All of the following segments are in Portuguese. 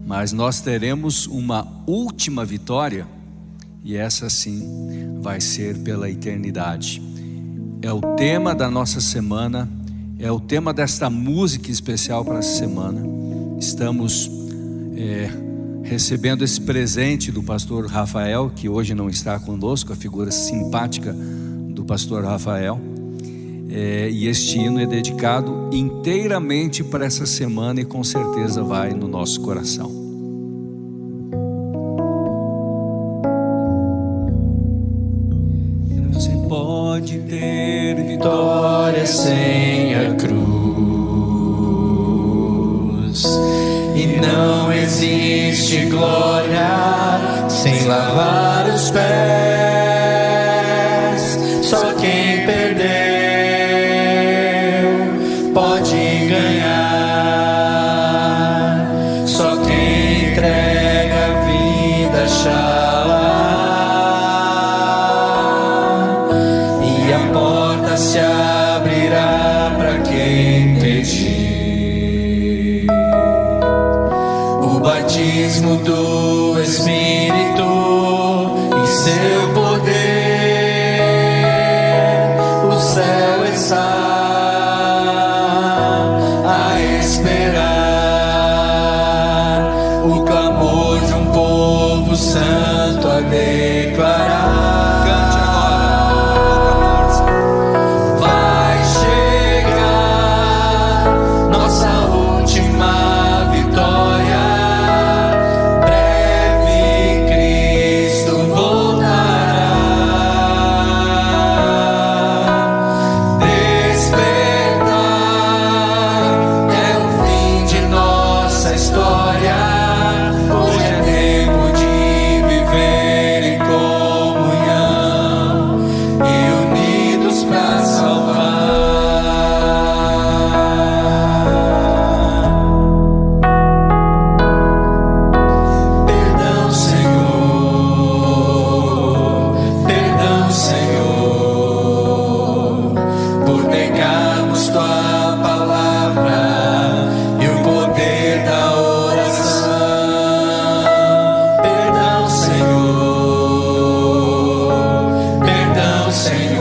mas nós teremos uma última vitória, e essa sim vai ser pela eternidade. É o tema da nossa semana, é o tema desta música especial para essa semana. Estamos recebendo esse presente do pastor Rafael, que hoje não está conosco, a figura simpática do pastor Rafael. E este hino é dedicado inteiramente para essa semana e com certeza vai no nosso coração. Você pode ter vitória sem a cruz, e não existe glória sem lavar os pés. Só quem perdeu pode ganhar, só quem entrega a vida achará, e a porta se abrirá para quem pedir. O batismo do Espírito e seu poder, o céu está a esperar, o clamor de um povo santo a declarar. Cante agora, vai chegar nossa última vitória, breve Cristo voltará. Despertar é o fim de nossa história. Hoje é tempo de viver em comunhão e unidos para salvar. Perdão, Senhor, por negarmos tua palavra e o poder da oração. Perdão, Senhor,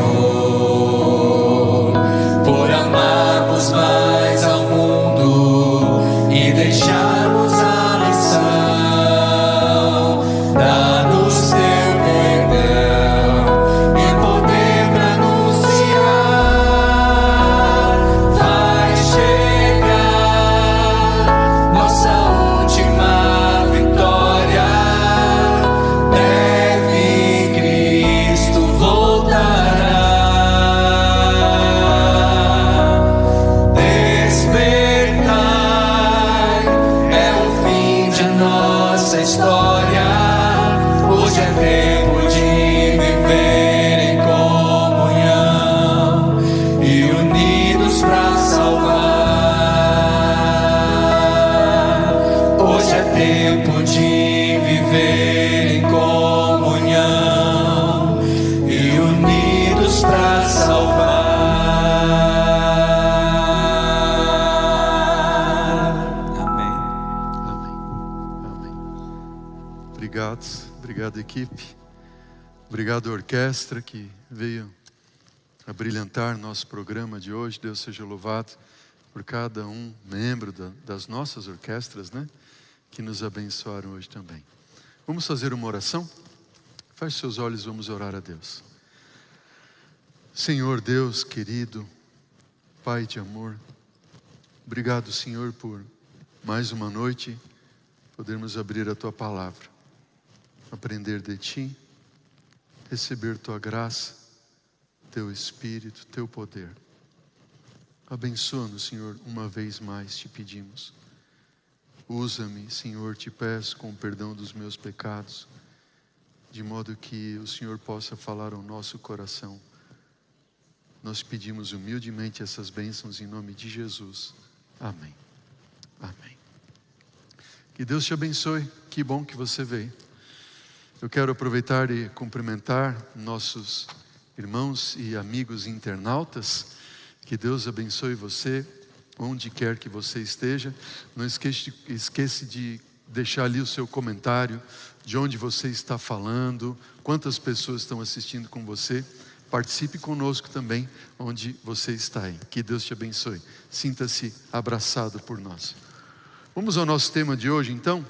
por amarmos mais ao mundo e deixarmos a lição. Dá-nos teu perdão e poder para anunciar. Vai chegar nossa última vitória, breve Cristo voltará. Despertai é o fim de nossa história. Hoje é tempo de viver em comunhão e unidos para salvar. Hoje é tempo de viver em comunhão e unidos para salvar. Amém. Amém. Amém. Obrigado equipe. Obrigado orquestra que veio a brilhantar nosso programa de hoje. Deus seja louvado por cada um membro das nossas orquestras, né? Que nos abençoaram hoje também. Vamos fazer uma oração? Feche seus olhos, vamos orar a Deus. Senhor Deus querido, Pai de amor, obrigado, Senhor, por mais uma noite podermos abrir a Tua Palavra, aprender de Ti, receber Tua graça, Teu Espírito, Teu poder. Abençoa-nos, Senhor, uma vez mais te pedimos. Usa-me, Senhor, te peço, com o perdão dos meus pecados, de modo que o Senhor possa falar ao nosso coração. Nós pedimos humildemente essas bênçãos em nome de Jesus. Amém. Amém. Que Deus te abençoe. Que bom que você veio. Eu quero aproveitar e cumprimentar nossos irmãos e amigos internautas. Que Deus abençoe você, onde quer que você esteja. Não esqueça de deixar ali o seu comentário, de onde você está falando, quantas pessoas estão assistindo com você. Participe conosco também, onde você está aí. Que Deus te abençoe. Sinta-se abraçado por nós. Vamos ao nosso tema de hoje, então.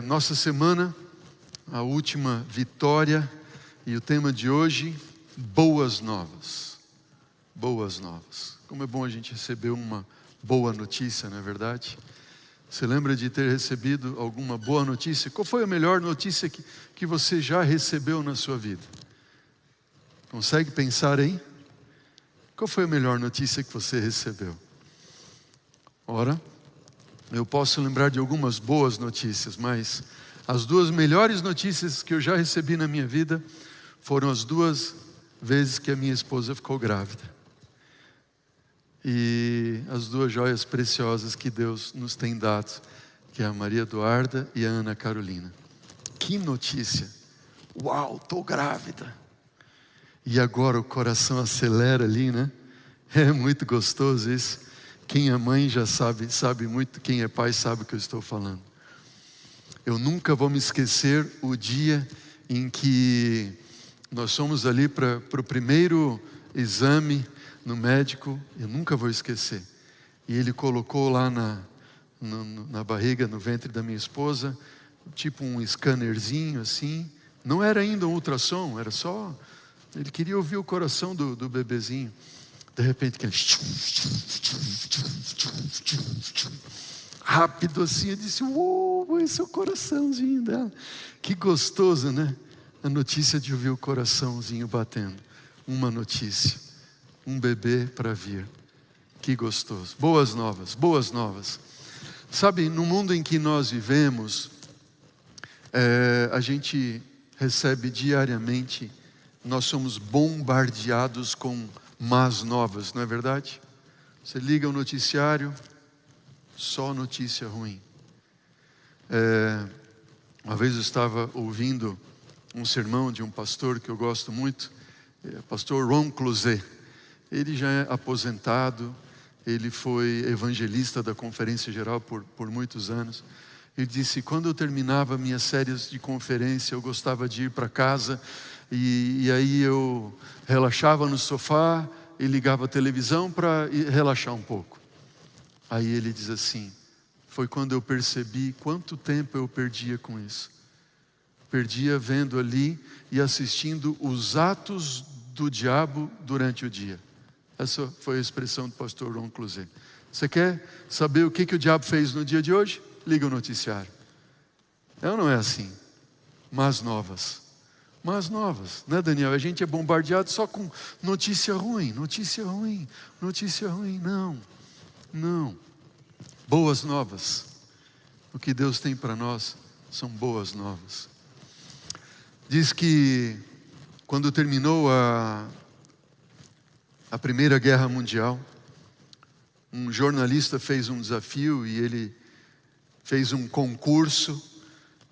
Nossa semana, a última vitória, e o tema de hoje, boas novas. Boas novas. Como é bom a gente receber uma boa notícia, não é verdade? Você lembra de ter recebido alguma boa notícia? Qual foi a melhor notícia que você já recebeu na sua vida? Consegue pensar aí? Qual foi a melhor notícia que você recebeu? Ora, eu posso lembrar de algumas boas notícias, mas as duas melhores notícias que eu já recebi na minha vida foram as duas vezes que a minha esposa ficou grávida. E as duas joias preciosas que Deus nos tem dado, que é a Maria Eduarda e a Ana Carolina. Que notícia! Uau, estou grávida! E agora o coração acelera ali, né? É muito gostoso isso. Quem é mãe já sabe muito. Quem é pai sabe o que eu estou falando. Eu nunca vou me esquecer o dia em que nós fomos ali para o primeiro exame no médico. Eu nunca vou esquecer. E ele colocou lá na barriga, no ventre da minha esposa, tipo um scannerzinho assim. Não era ainda um ultrassom, era só... Ele queria ouvir o coração do bebezinho. De repente, aquele... rápido assim, eu disse, uou, esse é o coraçãozinho dela. Que gostoso, né? A notícia de ouvir o coraçãozinho batendo. Uma notícia. Um bebê para vir. Que gostoso. Boas novas, boas novas. Sabe, no mundo em que nós vivemos, a gente recebe diariamente, nós somos bombardeados com más novas, não é verdade? Você liga o noticiário, só notícia ruim. Uma vez eu estava ouvindo um sermão de um pastor que eu gosto muito, pastor Ron Closet. Ele já é aposentado, ele foi evangelista da Conferência Geral por muitos anos. Ele disse, quando eu terminava minhas séries de conferência, eu gostava de ir para casa, e aí eu relaxava no sofá e ligava a televisão para relaxar um pouco. Aí ele diz assim, foi quando eu percebi quanto tempo eu perdia com isso. Perdia vendo ali e assistindo os atos do diabo durante o dia. Essa foi a expressão do pastor Ron Closet. Você quer saber o que o diabo fez no dia de hoje? Liga o noticiário. É ou não é assim? Más novas. Más novas, né, Daniel? A gente é bombardeado só com notícia ruim, notícia ruim, notícia ruim. Não, não. Boas novas. O que Deus tem para nós são boas novas. Diz que quando terminou a Primeira Guerra Mundial, um jornalista fez um desafio e ele fez um concurso,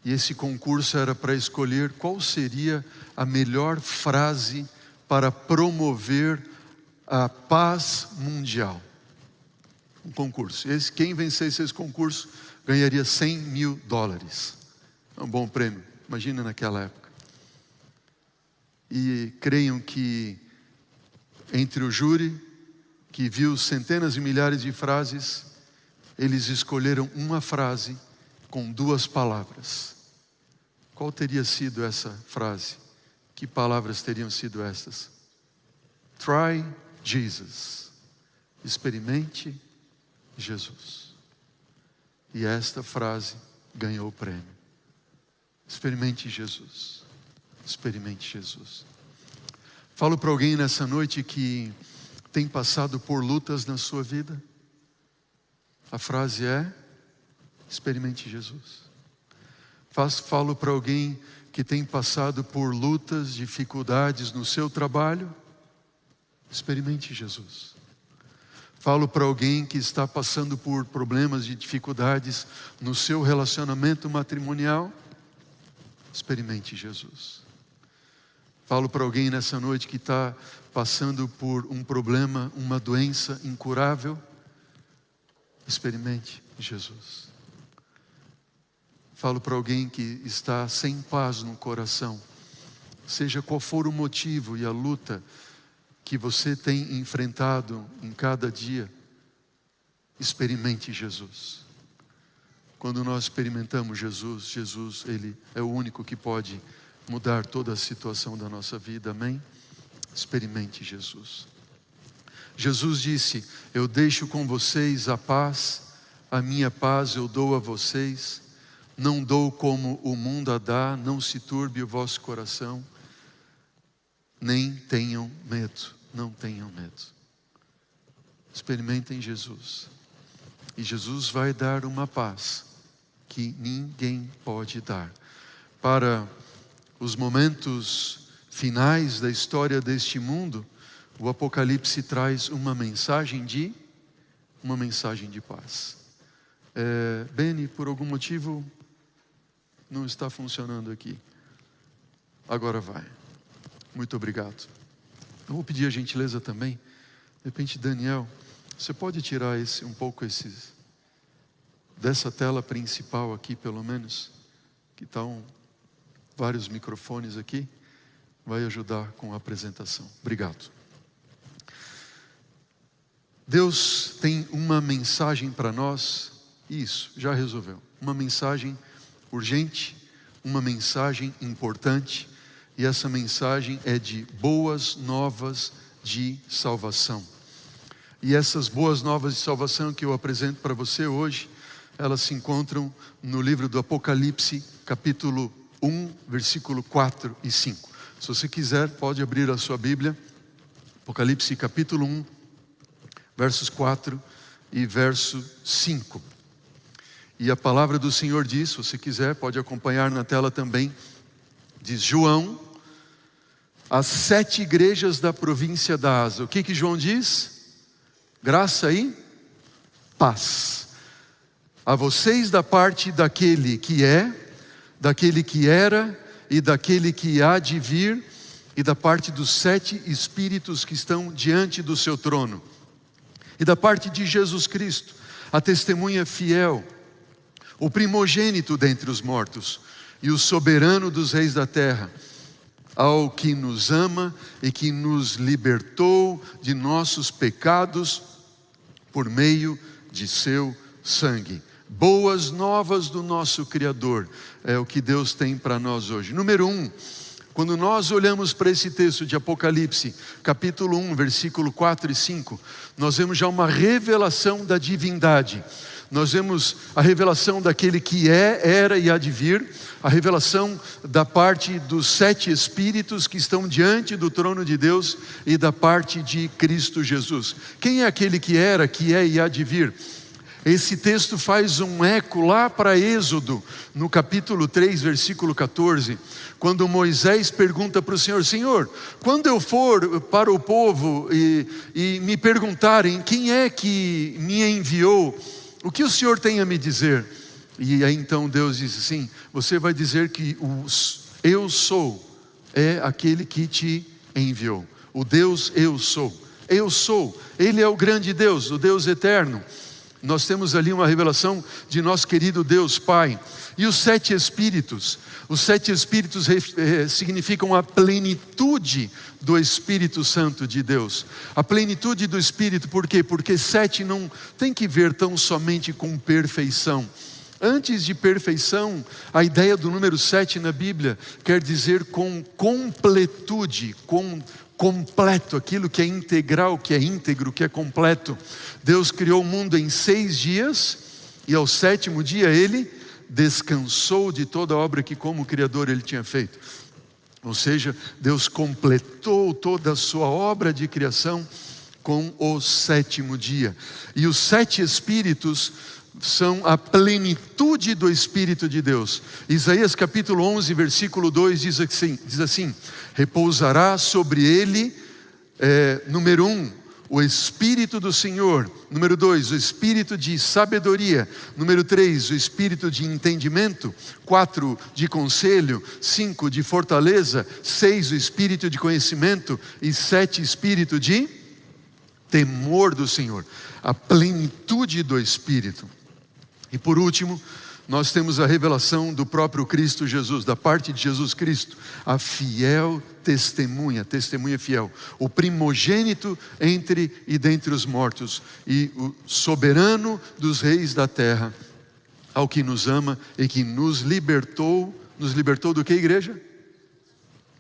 e esse concurso era para escolher qual seria a melhor frase para promover a paz mundial. Um concurso. Quem vencesse esse concurso ganharia $100 mil. É um bom prêmio, imagina naquela época. E creiam que entre o júri, que viu centenas e milhares de frases, eles escolheram uma frase com 2 palavras. Qual teria sido essa frase? Que palavras teriam sido essas? Try Jesus. Experimente Jesus. E esta frase ganhou o prêmio. Experimente Jesus. Experimente Jesus. Falo para alguém nessa noite que tem passado por lutas na sua vida. A frase é: experimente Jesus. Falo para alguém que tem passado por lutas, dificuldades no seu trabalho. Experimente Jesus. Falo para alguém que está passando por problemas e dificuldades no seu relacionamento matrimonial. Experimente Jesus. Falo para alguém nessa noite que está passando por um problema, uma doença incurável. Experimente Jesus. Falo para alguém que está sem paz no coração. Seja qual for o motivo e a luta que você tem enfrentado em cada dia, experimente Jesus. Quando nós experimentamos Jesus, Jesus, Ele é o único que pode mudar toda a situação da nossa vida, amém? Experimente Jesus. Jesus disse: eu deixo com vocês a paz, a minha paz eu dou a vocês, não dou como o mundo a dá, não se turbe o vosso coração, nem tenham medo. Não tenham medo. Experimentem Jesus. E Jesus vai dar uma paz que ninguém pode dar. Para os momentos finais da história deste mundo, o Apocalipse traz uma mensagem de paz. Beni, por algum motivo, não está funcionando aqui. Agora vai. Muito obrigado. Eu vou pedir a gentileza também. De repente, Daniel, você pode tirar um pouco dessa tela principal aqui, pelo menos, que estão vários microfones aqui, vai ajudar com a apresentação. Obrigado. Deus tem uma mensagem para nós, isso, já resolveu. Uma mensagem urgente, uma mensagem importante. E essa mensagem é de boas novas de salvação. E essas boas novas de salvação que eu apresento para você hoje, elas se encontram no livro do Apocalipse, capítulo 1, versículo 4 e 5. Se você quiser, pode abrir a sua Bíblia. Apocalipse, capítulo 1, versos 4 e verso 5. E a palavra do Senhor diz, se você quiser, pode acompanhar na tela também. Diz João, as 7 igrejas da província da Ásia. O que João diz? Graça e paz. A vocês da parte daquele que é, daquele que era e daquele que há de vir, e da parte dos 7 espíritos que estão diante do seu trono. E da parte de Jesus Cristo, a testemunha fiel, o primogênito dentre os mortos e o soberano dos reis da terra, ao que nos ama e que nos libertou de nossos pecados por meio de seu sangue. Boas novas do nosso Criador, é o que Deus tem para nós hoje. Número 1, quando nós olhamos para esse texto de Apocalipse, capítulo 1, versículo 4 e 5, nós vemos já uma revelação da divindade. Nós vemos a revelação daquele que é, era e há de vir, a revelação da parte dos 7 espíritos que estão diante do trono de Deus e da parte de Cristo Jesus. Quem é aquele que era, que é e há de vir? Esse texto faz um eco lá para Êxodo, no capítulo 3, versículo 14, quando Moisés pergunta para o Senhor: Senhor, quando eu for para o povo e me perguntarem quem é que me enviou, o que o Senhor tem a me dizer? E aí então Deus diz assim: você vai dizer que eu sou é aquele que te enviou. O Deus eu sou. Eu sou. Ele é o grande Deus, o Deus eterno. Nós temos ali uma revelação de nosso querido Deus Pai. E os 7 espíritos significam a plenitude do Espírito Santo de Deus. A plenitude do Espírito, por quê? Porque 7 não tem que ver tão somente com perfeição. Antes de perfeição, a ideia do número 7 na Bíblia quer dizer com completude, com completo, aquilo que é integral, que é íntegro, que é completo. Deus criou o mundo em 6 dias e ao 7º dia Ele descansou de toda a obra que como Criador Ele tinha feito. Ou seja, Deus completou toda a sua obra de criação com o 7º dia. E os 7 espíritos são a plenitude do Espírito de Deus. Isaías capítulo 11, versículo 2 diz assim: repousará sobre ele, número 1, o Espírito do Senhor. Número 2, o Espírito de sabedoria. Número 3, o Espírito de entendimento. 4, de conselho. 5, de fortaleza. 6, o Espírito de conhecimento. E 7, Espírito de temor do Senhor. A plenitude do Espírito. E por último, nós temos a revelação do próprio Cristo Jesus, da parte de Jesus Cristo, a fiel testemunha, testemunha fiel, o primogênito entre e dentre os mortos, e o soberano dos reis da terra, ao que nos ama e que nos libertou do que, igreja?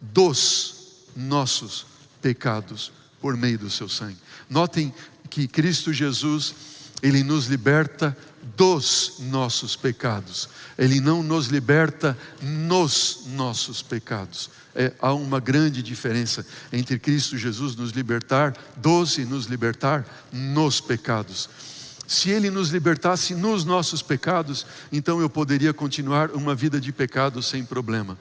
Dos nossos pecados, por meio do seu sangue. Notem que Cristo Jesus, Ele nos liberta dos nossos pecados. Ele não nos liberta nos nossos pecados. Há uma grande diferença entre Cristo Jesus nos libertar dos e nos libertar nos pecados. Se Ele nos libertasse nos nossos pecados, então eu poderia continuar uma vida de pecado sem problema.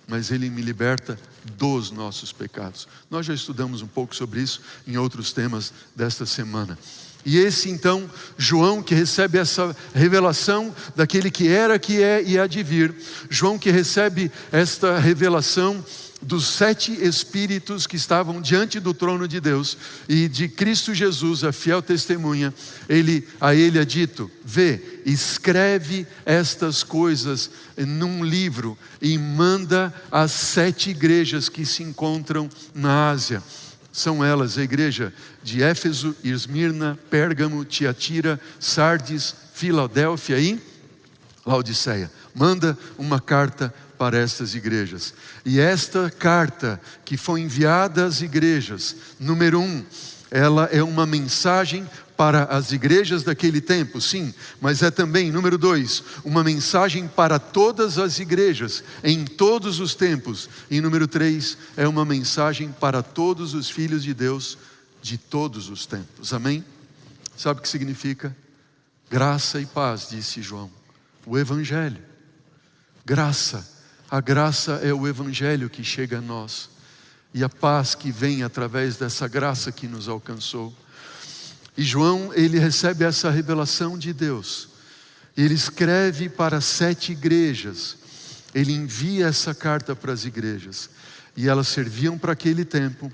Mas Ele me liberta dos nossos pecados. Nós já estudamos um pouco sobre isso em outros temas desta semana. E esse então, João, que recebe essa revelação daquele que era, que é e há de vir. João que recebe esta revelação dos 7 Espíritos que estavam diante do trono de Deus e de Cristo Jesus, a fiel testemunha. A ele é dito: vê, escreve estas coisas num livro e manda às 7 igrejas que se encontram na Ásia. São elas a igreja de Éfeso, Esmirna, Pérgamo, Tiatira, Sardes, Filadélfia e Laodiceia. Manda uma carta para estas igrejas. E esta carta que foi enviada às igrejas, número 1, ela é uma mensagem para as igrejas daquele tempo, sim, mas é também, número 2, uma mensagem para todas as igrejas, em todos os tempos. E número 3, é uma mensagem para todos os filhos de Deus de todos os tempos. Amém? Sabe o que significa? Graça e paz, disse João. O Evangelho. Graça. A graça é o Evangelho que chega a nós. E a paz que vem através dessa graça que nos alcançou. E João, ele recebe essa revelação de Deus. Ele escreve para 7 igrejas. Ele envia essa carta para as igrejas. E elas serviam para aquele tempo.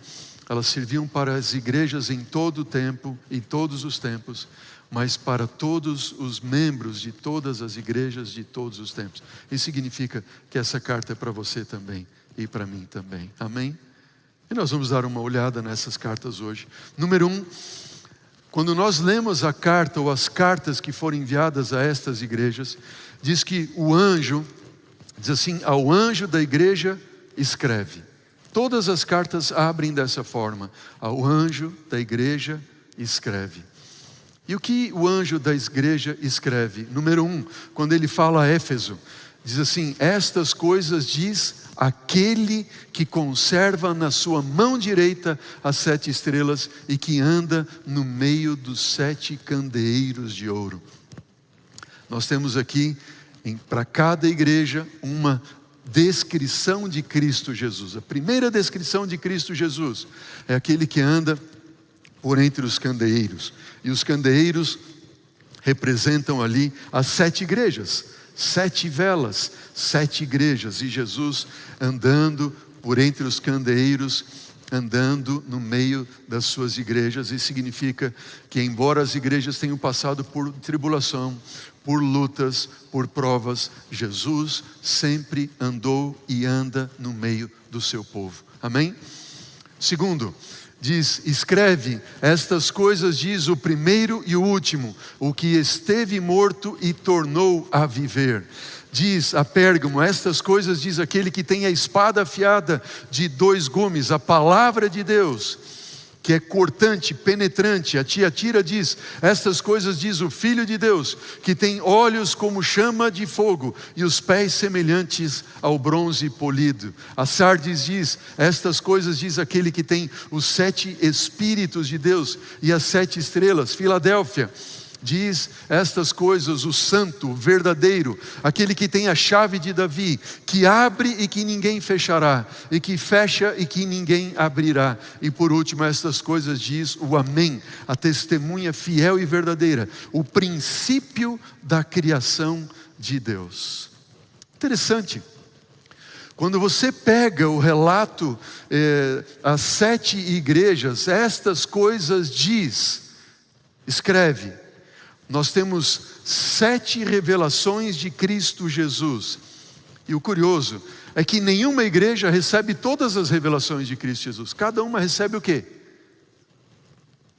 Elas serviam para as igrejas em todo o tempo, em todos os tempos. Mas para todos os membros de todas as igrejas de todos os tempos. Isso significa que essa carta é para você também. E para mim também. Amém? E nós vamos dar uma olhada nessas cartas hoje. Número 1. Quando nós lemos a carta ou as cartas que foram enviadas a estas igrejas, diz que o anjo, diz assim, ao anjo da igreja escreve. Todas as cartas abrem dessa forma, ao anjo da igreja escreve. E o que o anjo da igreja escreve? Número 1, quando ele fala a Éfeso, diz assim: estas coisas diz aquele que conserva na sua mão direita as 7 estrelas e que anda no meio dos 7 candeeiros de ouro. Nós temos aqui, para cada igreja, uma descrição de Cristo Jesus. A primeira descrição de Cristo Jesus é aquele que anda por entre os candeeiros. E os candeeiros representam ali as 7 igrejas. 7 velas, 7 igrejas, e Jesus andando por entre os candeeiros, andando no meio das suas igrejas. Isso significa que, embora as igrejas tenham passado por tribulação, por lutas, por provas, Jesus sempre andou e anda no meio do seu povo. Amém? Segundo, diz, escreve, estas coisas diz o primeiro e o último, o que esteve morto e tornou a viver. Diz a Pérgamo, estas coisas diz aquele que tem a espada afiada de 2 gumes, a palavra de Deus, que é cortante, penetrante. A Tiatira diz, estas coisas diz o Filho de Deus, que tem olhos como chama de fogo e os pés semelhantes ao bronze polido. A Sardes diz, estas coisas diz aquele que tem os 7 Espíritos de Deus e as 7 estrelas. Filadélfia diz estas coisas, o santo, o verdadeiro, aquele que tem a chave de Davi, que abre e que ninguém fechará, e que fecha e que ninguém abrirá. E por último, estas coisas diz o Amém, a testemunha fiel e verdadeira, o princípio da criação de Deus. Interessante. Quando você pega o relato, as 7 igrejas, estas coisas diz, escreve. nós temos 7 revelações de Cristo Jesus. E o curioso é que nenhuma igreja recebe todas as revelações de Cristo Jesus. Cada uma recebe o quê?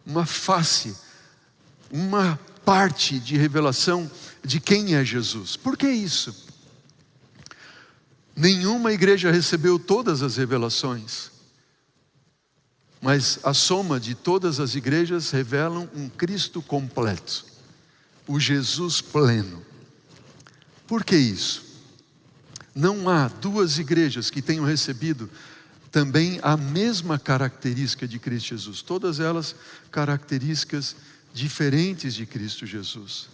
Uma face, uma parte de revelação de quem é Jesus. Por que isso? Nenhuma igreja recebeu todas as revelações, mas a soma de todas as igrejas revelam um Cristo completo, o Jesus pleno. Por que isso? Não há 2 igrejas que tenham recebido também a mesma característica de Cristo Jesus. Todas elas características diferentes de Cristo Jesus.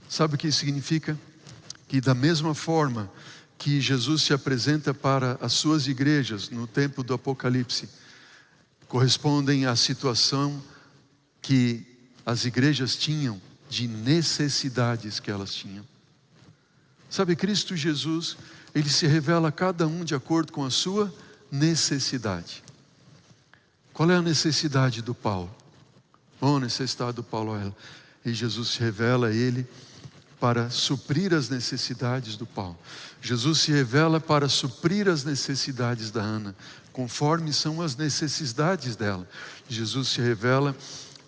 Sabe o que isso significa? Que da mesma forma que Jesus se apresenta para as suas igrejas no tempo do Apocalipse, correspondem à situação que as igrejas tinham, de necessidades que elas tinham. Sabe, Cristo Jesus, Ele se revela a cada um de acordo com a sua necessidade. Qual é a necessidade do Paulo? A necessidade do Paulo é ela. E Jesus se revela a ele para suprir as necessidades do Paulo. Jesus se revela para suprir as necessidades da Ana, conforme são as necessidades dela. Jesus se revela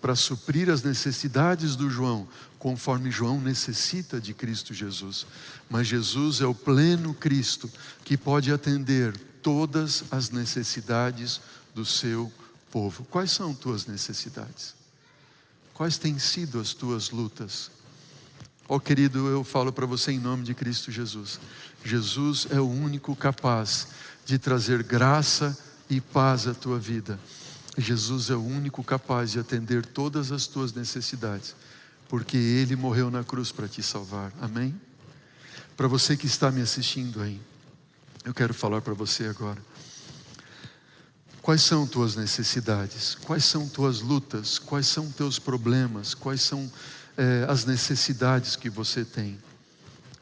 para suprir as necessidades do João, conforme João necessita de Cristo Jesus. Mas Jesus é o pleno Cristo, que pode atender todas as necessidades do seu povo. Quais são tuas necessidades? Quais têm sido as tuas lutas? Querido, eu falo para você em nome de Cristo Jesus. Jesus é o único capaz de trazer graça e paz à tua vida. Jesus é o único capaz de atender todas as tuas necessidades, porque Ele morreu na cruz para te salvar. Amém? Para você que está me assistindo aí, eu quero falar para você agora. Quais são tuas necessidades? Quais são tuas lutas? Quais são teus problemas? Quais são as necessidades que você tem?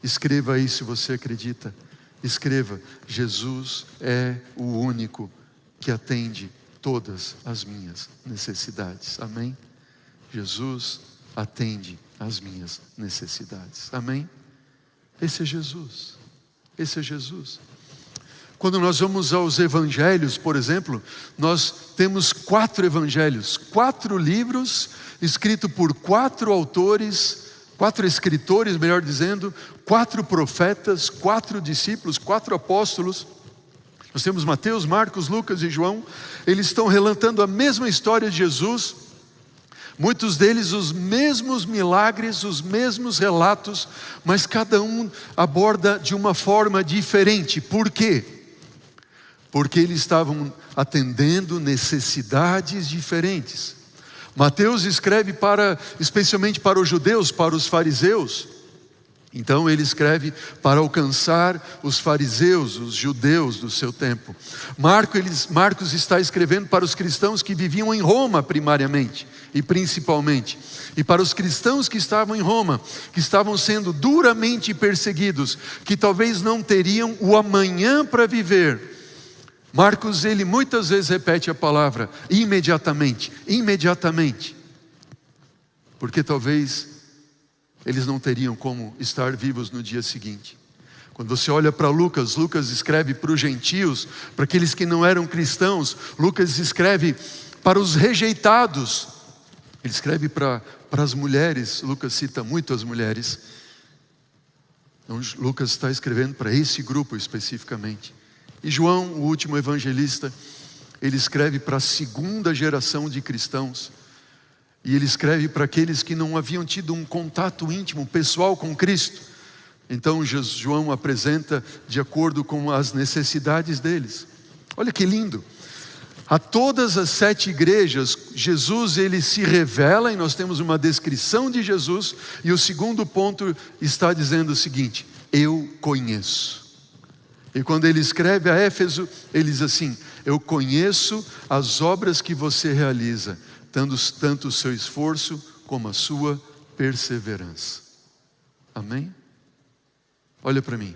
Escreva aí se você acredita. Escreva: Jesus é o único que atende todas as minhas necessidades. Amém? Jesus atende as minhas necessidades. Amém? Esse é Jesus. Esse é Jesus. Quando nós vamos aos evangelhos, por exemplo, nós temos 4 evangelhos, 4 livros escritos por 4 autores, 4 escritores, melhor dizendo, 4 profetas, 4 discípulos, 4 apóstolos. Nós temos Mateus, Marcos, Lucas e João. Eles estão relatando a mesma história de Jesus, muitos deles os mesmos milagres, os mesmos relatos, mas cada um aborda de uma forma diferente. Por quê? Porque eles estavam atendendo necessidades diferentes. Mateus escreve especialmente para os judeus, para os fariseus. Então ele escreve para alcançar os fariseus, os judeus do seu tempo. Marcos está escrevendo para os cristãos que viviam em Roma primariamente e principalmente. E para os cristãos que estavam em Roma, que estavam sendo duramente perseguidos, que talvez não teriam o amanhã para viver. Marcos, ele muitas vezes repete a palavra imediatamente, imediatamente. Porque talvez eles não teriam como estar vivos no dia seguinte. Quando você olha para Lucas, Lucas escreve para os gentios, para aqueles que não eram cristãos. Lucas escreve para os rejeitados. Ele escreve para as mulheres. Lucas cita muito as mulheres. Então Lucas está escrevendo para esse grupo especificamente. E João, o último evangelista, ele escreve para a 2ª geração de cristãos. E ele escreve para aqueles que não haviam tido um contato íntimo, pessoal com Cristo. Então João apresenta de acordo com as necessidades deles. Olha que lindo. A todas as 7 igrejas, Jesus ele se revela, e nós temos uma descrição de Jesus. E o segundo ponto está dizendo o seguinte: eu conheço. E quando ele escreve a Éfeso, ele diz assim: eu conheço as obras que você realiza, tanto o seu esforço como a sua perseverança. Amém? Olha para mim.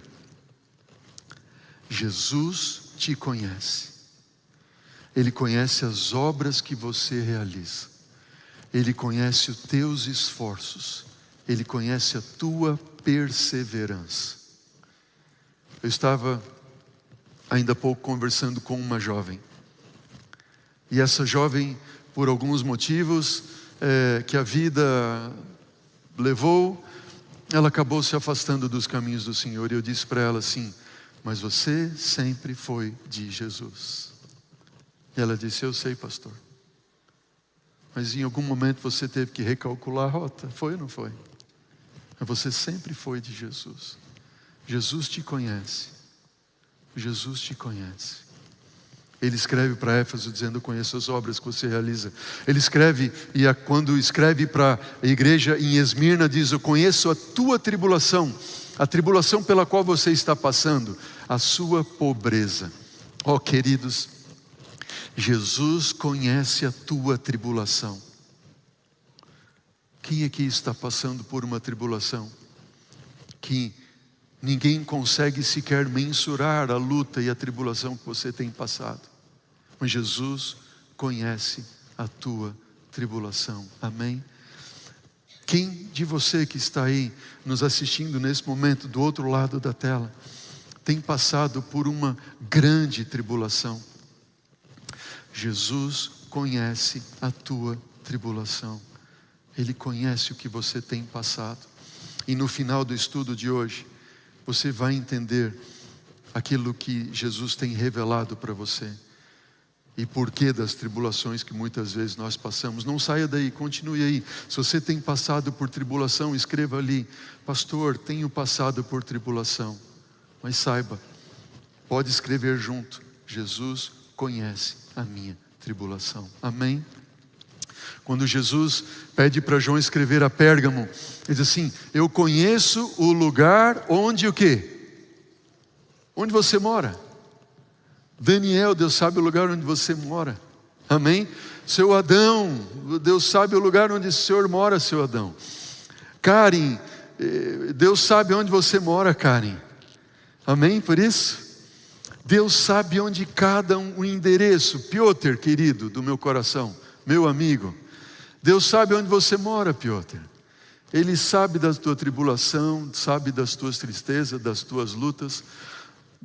Jesus te conhece. Ele conhece as obras que você realiza. Ele conhece os teus esforços. Ele conhece a tua perseverança. Eu estava ainda há pouco conversando com uma jovem. E essa jovem, por alguns motivos que a vida levou, ela acabou se afastando dos caminhos do Senhor. E eu disse para ela assim: mas você sempre foi de Jesus. E ela disse: eu sei, pastor. Mas em algum momento você teve que recalcular a rota. Foi ou não foi? Mas você sempre foi de Jesus. Jesus te conhece. Jesus te conhece. Ele escreve para Éfeso dizendo: eu conheço as obras que você realiza. Ele escreve, quando escreve para a igreja em Esmirna, diz: eu conheço a tua tribulação, a tribulação pela qual você está passando, a sua pobreza. Ó queridos, Jesus conhece a tua tribulação. Quem aqui está passando por uma tribulação que ninguém consegue sequer mensurar a luta e a tribulação que você tem passado? Mas Jesus conhece a tua tribulação. Amém? Quem de você que está aí nos assistindo nesse momento do outro lado da tela tem passado por uma grande tribulação? Jesus conhece a tua tribulação. Ele conhece o que você tem passado. E no final do estudo de hoje, você vai entender aquilo que Jesus tem revelado para você. E porquê das tribulações que muitas vezes nós passamos. Não saia daí, continue aí. Se você tem passado por tribulação, escreva ali: pastor, tenho passado por tribulação. Mas saiba, pode escrever junto: Jesus conhece a minha tribulação. Amém? Quando Jesus pede para João escrever a Pérgamo, ele diz assim: eu conheço o lugar onde o quê? Onde você mora. Daniel, Deus sabe o lugar onde você mora. Amém? Seu Adão, Deus sabe o lugar onde o Senhor mora, seu Adão. Karen, Deus sabe onde você mora, Karen. Amém? Por isso, Deus sabe onde cada o endereço. Piotr, querido do meu coração, meu amigo, Deus sabe onde você mora, Piotr. Ele sabe da tua tribulação, sabe das tuas tristezas, das tuas lutas.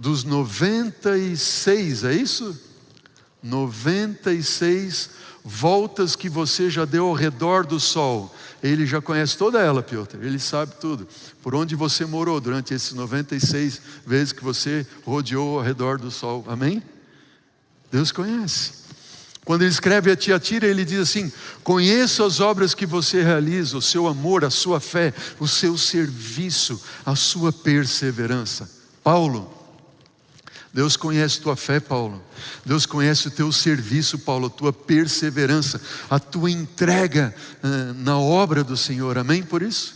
Dos 96, é isso? 96 voltas que você já deu ao redor do sol. Ele já conhece toda ela, Piotr. Ele sabe tudo. Por onde você morou durante esses 96 vezes que você rodeou ao redor do sol. Amém? Deus conhece. Quando ele escreve a Tiatira, ele diz assim: conheço as obras que você realiza, o seu amor, a sua fé, o seu serviço, a sua perseverança. Paulo, Deus conhece tua fé, Paulo. Deus conhece o teu serviço, Paulo, a tua perseverança, a tua entrega na obra do Senhor. Amém? Por isso,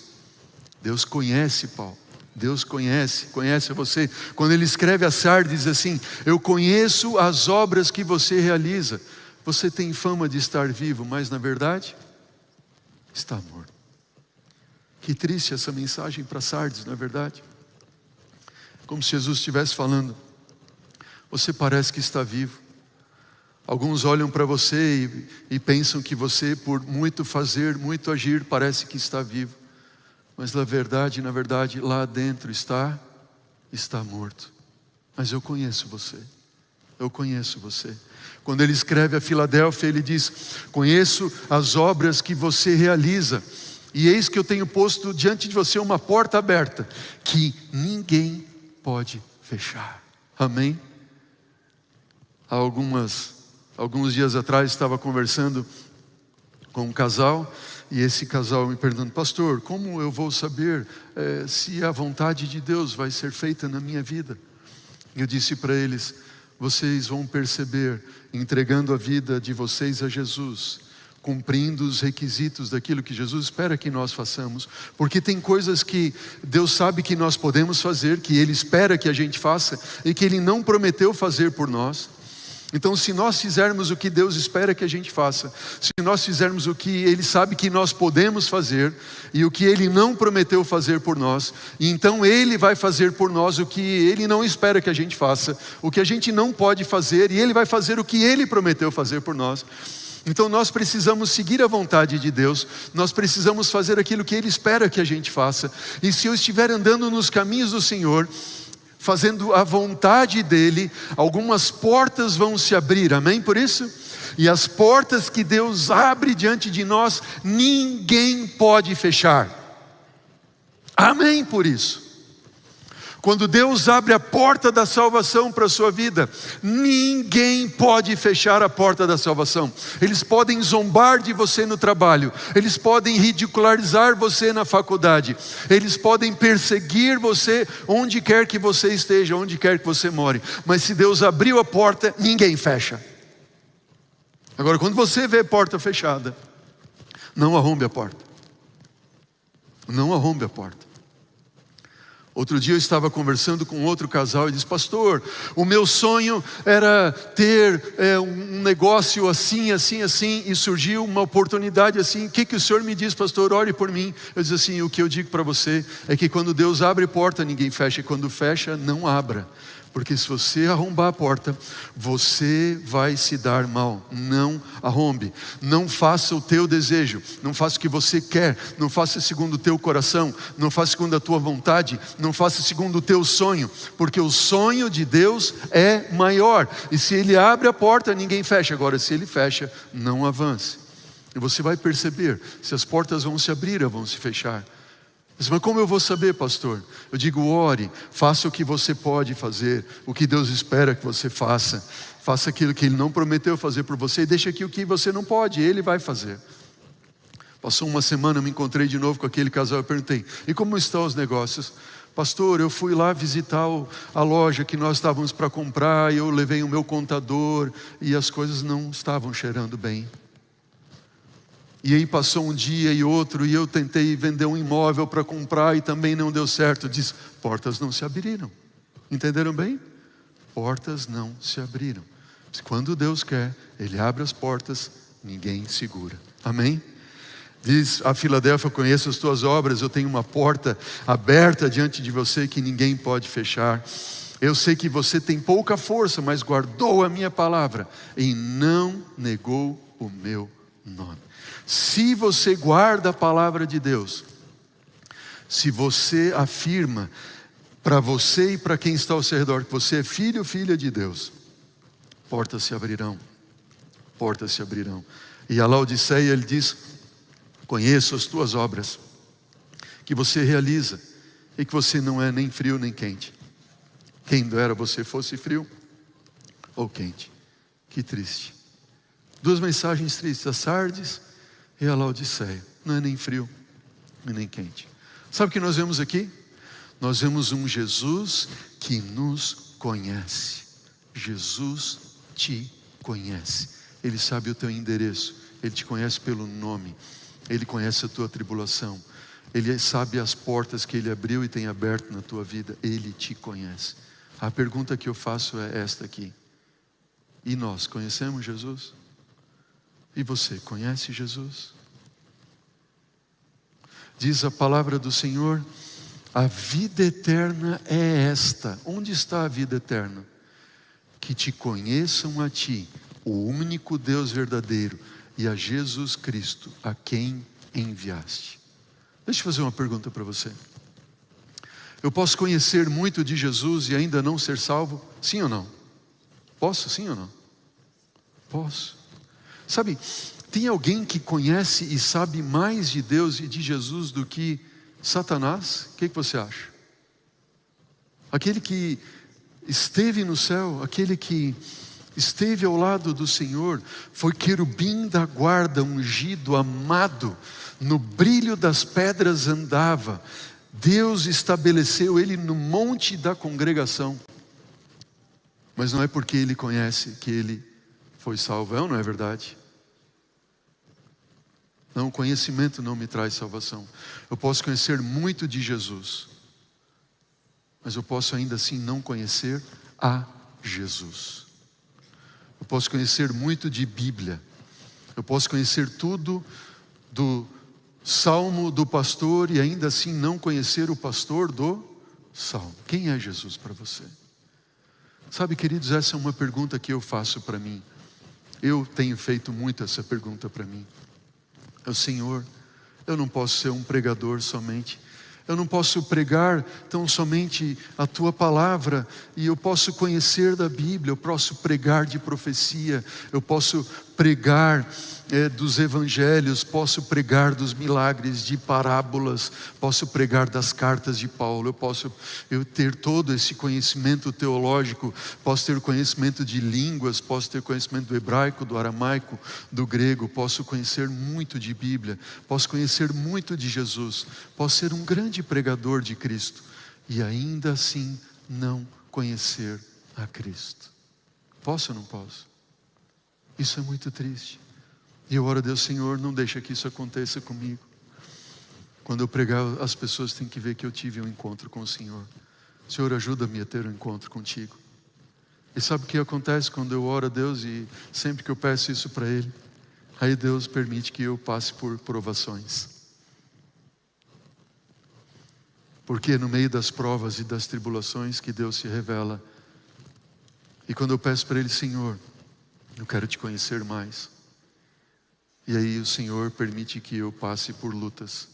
Deus conhece, Paulo. Deus conhece você. Quando ele escreve a Sardes, diz assim: eu conheço as obras que você realiza. Você tem fama de estar vivo, mas na verdade está morto. Que triste essa mensagem para Sardes, não é verdade? Como se Jesus estivesse falando: você parece que está vivo. Alguns olham para você e pensam que você, por muito fazer, muito agir, parece que está vivo. Mas na verdade, lá dentro está morto. Mas eu conheço você. Eu conheço você. Quando ele escreve a Filadélfia, ele diz: conheço as obras que você realiza. E eis que eu tenho posto diante de você uma porta aberta, que ninguém pode fechar. Amém? Há alguns dias atrás estava conversando com um casal, e esse casal me perguntando: pastor, como eu vou saber se a vontade de Deus vai ser feita na minha vida? Eu disse para eles: vocês vão perceber, entregando a vida de vocês a Jesus, cumprindo os requisitos daquilo que Jesus espera que nós façamos, porque tem coisas que Deus sabe que nós podemos fazer, que Ele espera que a gente faça, e que Ele não prometeu fazer por nós. Então, se nós fizermos o que Deus espera que a gente faça, se nós fizermos o que Ele sabe que nós podemos fazer, e o que Ele não prometeu fazer por nós, então Ele vai fazer por nós o que Ele não espera que a gente faça, o que a gente não pode fazer, e Ele vai fazer o que Ele prometeu fazer por nós. Então nós precisamos seguir a vontade de Deus, nós precisamos fazer aquilo que Ele espera que a gente faça. E se eu estiver andando nos caminhos do Senhor, fazendo a vontade dEle, algumas portas vão se abrir, amém por isso? E as portas que Deus abre diante de nós, ninguém pode fechar, amém por isso? Quando Deus abre a porta da salvação para a sua vida, ninguém pode fechar a porta da salvação. Eles podem zombar de você no trabalho, eles podem ridicularizar você na faculdade, eles podem perseguir você onde quer que você esteja, onde quer que você more. Mas se Deus abriu a porta, ninguém fecha. Agora, quando você vê a porta fechada, não arrombe a porta. Não arrombe a porta. Outro dia eu estava conversando com outro casal e disse: pastor, o meu sonho era ter um negócio assim, assim, assim, e surgiu uma oportunidade assim. O que o senhor me diz, pastor? Ore por mim. Eu disse assim: o que eu digo para você é que quando Deus abre porta, ninguém fecha, e quando fecha, não abra. Porque se você arrombar a porta, você vai se dar mal. Não arrombe. Não faça o teu desejo. Não faça o que você quer. Não faça segundo o teu coração. Não faça segundo a tua vontade. Não faça segundo o teu sonho. Porque o sonho de Deus é maior. E se Ele abre a porta, ninguém fecha. Agora, se Ele fecha, não avance. E você vai perceber se as portas vão se abrir ou vão se fechar. Mas como eu vou saber, pastor? Eu digo: ore, faça o que você pode fazer, o que Deus espera que você faça. Faça aquilo que Ele não prometeu fazer por você e deixa aqui o que você não pode, Ele vai fazer. Passou uma semana, eu me encontrei de novo com aquele casal, eu perguntei: e como estão os negócios? Pastor, eu fui lá visitar a loja que nós estávamos para comprar, e eu levei o meu contador e as coisas não estavam cheirando bem. E aí passou um dia e outro, e eu tentei vender um imóvel para comprar e também não deu certo. Diz: portas não se abriram. Entenderam bem? Portas não se abriram. Quando Deus quer, Ele abre as portas, ninguém segura. Amém? Diz a Filadélfia: conheço as tuas obras, eu tenho uma porta aberta diante de você que ninguém pode fechar. Eu sei que você tem pouca força, mas guardou a minha palavra e não negou o meu nome. Se você guarda a palavra de Deus, se você afirma para você e para quem está ao seu redor que você é filho ou filha de Deus, portas se abrirão, portas se abrirão. E a Laodiceia, ele diz: conheço as tuas obras, que você realiza, e que você não é nem frio nem quente. Quem dera você fosse frio ou quente. Que triste. Duas mensagens tristes: a Sardes e a Laodiceia. Não é nem frio e nem quente. Sabe o que nós vemos aqui? Nós vemos um Jesus que nos conhece. Jesus te conhece. Ele sabe o teu endereço. Ele te conhece pelo nome. Ele conhece a tua tribulação. Ele sabe as portas que Ele abriu e tem aberto na tua vida. Ele te conhece. A pergunta que eu faço é esta aqui: e nós conhecemos Jesus? E você conhece Jesus? Diz a palavra do Senhor: a vida eterna é esta. Onde está a vida eterna? Que te conheçam a ti, o único Deus verdadeiro, e a Jesus Cristo, a quem enviaste. Deixa eu fazer uma pergunta para você. Eu posso conhecer muito de Jesus e ainda não ser salvo? Sim ou não? Posso, sim ou não? Posso. Sabe, tem alguém que conhece e sabe mais de Deus e de Jesus do que Satanás? O que você acha? Aquele que esteve no céu, aquele que esteve ao lado do Senhor, foi querubim da guarda, ungido, amado, no brilho das pedras andava. Deus estabeleceu ele no monte da congregação. Mas não é porque ele conhece que ele foi salvo, não é verdade? Não, o conhecimento não me traz salvação. Eu posso conhecer muito de Jesus, mas eu posso ainda assim não conhecer a Jesus. Eu posso conhecer muito de Bíblia, eu posso conhecer tudo do salmo do pastor e ainda assim não conhecer o pastor do salmo. Quem é Jesus para você? Sabe, queridos, essa é uma pergunta que eu faço para mim. Eu tenho feito muito essa pergunta para mim. Senhor, eu não posso ser um pregador somente. Eu não posso pregar tão somente a Tua palavra, e eu posso conhecer da Bíblia, eu posso pregar de profecia, eu posso pregar dos evangelhos, posso pregar dos milagres, de parábolas, posso pregar das cartas de Paulo, eu posso ter todo esse conhecimento teológico, posso ter conhecimento de línguas, posso ter conhecimento do hebraico, do aramaico, do grego, posso conhecer muito de Bíblia, posso conhecer muito de Jesus, posso ser um grande pregador de Cristo e ainda assim não conhecer a Cristo. Posso ou não posso? Isso é muito triste. E eu oro a Deus, Senhor, não deixa que isso aconteça comigo. Quando eu pregar, as pessoas têm que ver que eu tive um encontro com o Senhor. Senhor, ajuda-me a ter um encontro contigo. E sabe o que acontece quando eu oro a Deus e sempre que eu peço isso para Ele? Aí Deus permite que eu passe por provações. Porque é no meio das provas e das tribulações que Deus se revela. E quando eu peço para Ele, Senhor, eu quero te conhecer mais. E aí o Senhor permite que eu passe por lutas.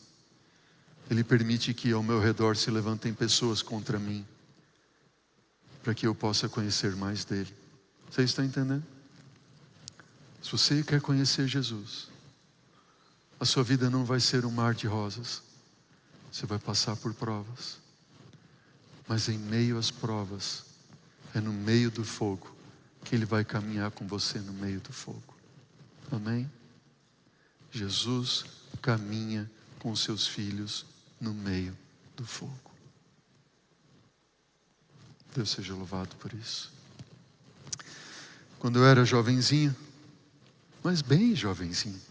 Ele permite que ao meu redor se levantem pessoas contra mim, para que eu possa conhecer mais dEle. Você está entendendo? Se você quer conhecer Jesus, a sua vida não vai ser um mar de rosas. Você vai passar por provas. Mas em meio às provas, é no meio do fogo que Ele vai caminhar com você no meio do fogo. Amém? Jesus caminha com seus filhos no meio do fogo. Deus seja louvado por isso. Quando eu era jovenzinho, mas bem jovenzinho,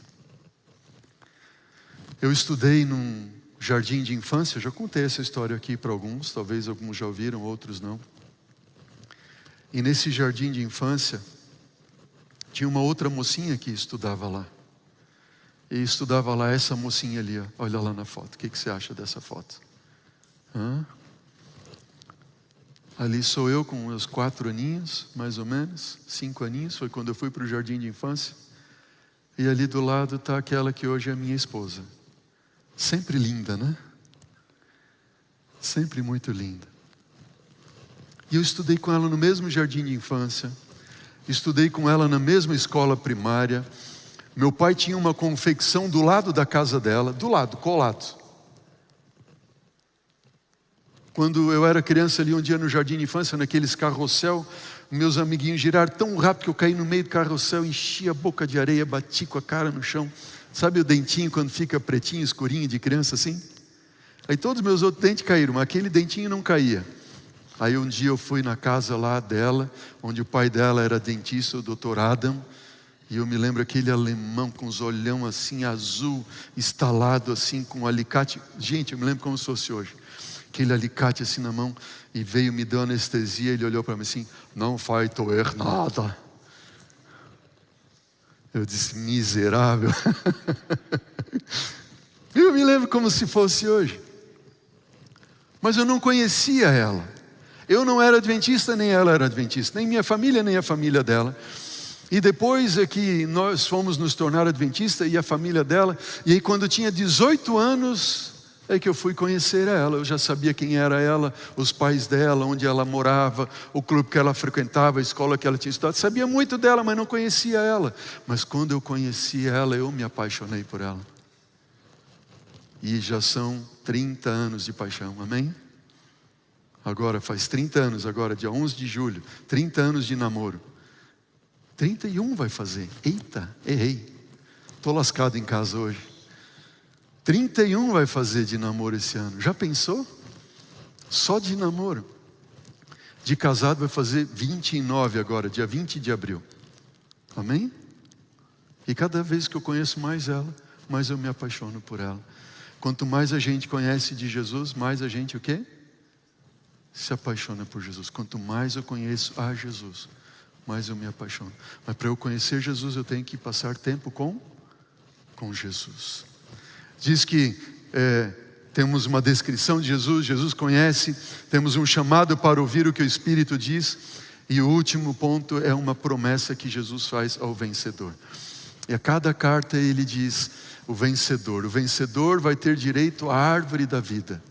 eu estudei num jardim de infância. Já contei essa história aqui para alguns, talvez alguns já ouviram, outros não. E nesse jardim de infância, tinha uma outra mocinha que estudava lá. E estudava lá essa mocinha ali, ó. Olha lá na foto. O que você acha dessa foto? Ali sou eu com meus 4 aninhos, mais ou menos, 5 aninhos. Foi quando eu fui para o jardim de infância. E ali do lado está aquela que hoje é minha esposa. Sempre linda, né? Sempre muito linda. E eu estudei com ela no mesmo jardim de infância. Estudei com ela na mesma escola primária. Meu pai tinha uma confecção do lado da casa dela, do lado, colado. Quando eu era criança ali um dia no jardim de infância, naqueles carrossel, meus amiguinhos giraram tão rápido que eu caí no meio do carrossel, enchi a boca de areia, bati com a cara no chão. Sabe o dentinho quando fica pretinho, escurinho de criança assim? Aí todos os meus outros dentes caíram, mas aquele dentinho não caía. Aí um dia eu fui na casa lá dela, onde o pai dela era dentista, o Dr. Adam. E eu me lembro aquele alemão com os olhão assim azul, estalado assim com um alicate. Gente, eu me lembro como se fosse hoje. Aquele alicate assim na mão, e veio me dando anestesia. Ele olhou para mim assim: não vai doer nada. Eu disse: miserável. Eu me lembro como se fosse hoje. Mas eu não conhecia ela. Eu não era adventista, nem ela era adventista. Nem minha família, nem a família dela. E depois é que nós fomos nos tornar adventista, e a família dela. E aí quando eu tinha 18 anos, é que eu fui conhecer ela. Eu já sabia quem era ela, os pais dela, onde ela morava, o clube que ela frequentava, a escola que ela tinha estudado. Sabia muito dela, mas não conhecia ela. Mas quando eu conheci ela, eu me apaixonei por ela. E já são 30 anos de paixão, amém? Agora faz 30 anos, agora dia 11 de julho, 30 anos de namoro. 31 vai fazer. Eita, errei. Estou lascado em casa hoje. 31 vai fazer de namoro esse ano. Já pensou? Só de namoro. De casado vai fazer 29 agora, dia 20 de abril. Amém? E cada vez que eu conheço mais ela, mais eu me apaixono por ela. Quanto mais a gente conhece de Jesus, mais a gente o quê? Se apaixona por Jesus. Quanto mais eu conheço a Jesus, mais eu me apaixono. Mas para eu conhecer Jesus, eu tenho que passar tempo com Jesus. Diz que temos uma descrição de Jesus. Jesus conhece. Temos um chamado para ouvir o que o Espírito diz. E o último ponto é uma promessa que Jesus faz ao vencedor. E a cada carta ele diz, o vencedor vai ter direito à árvore da vida.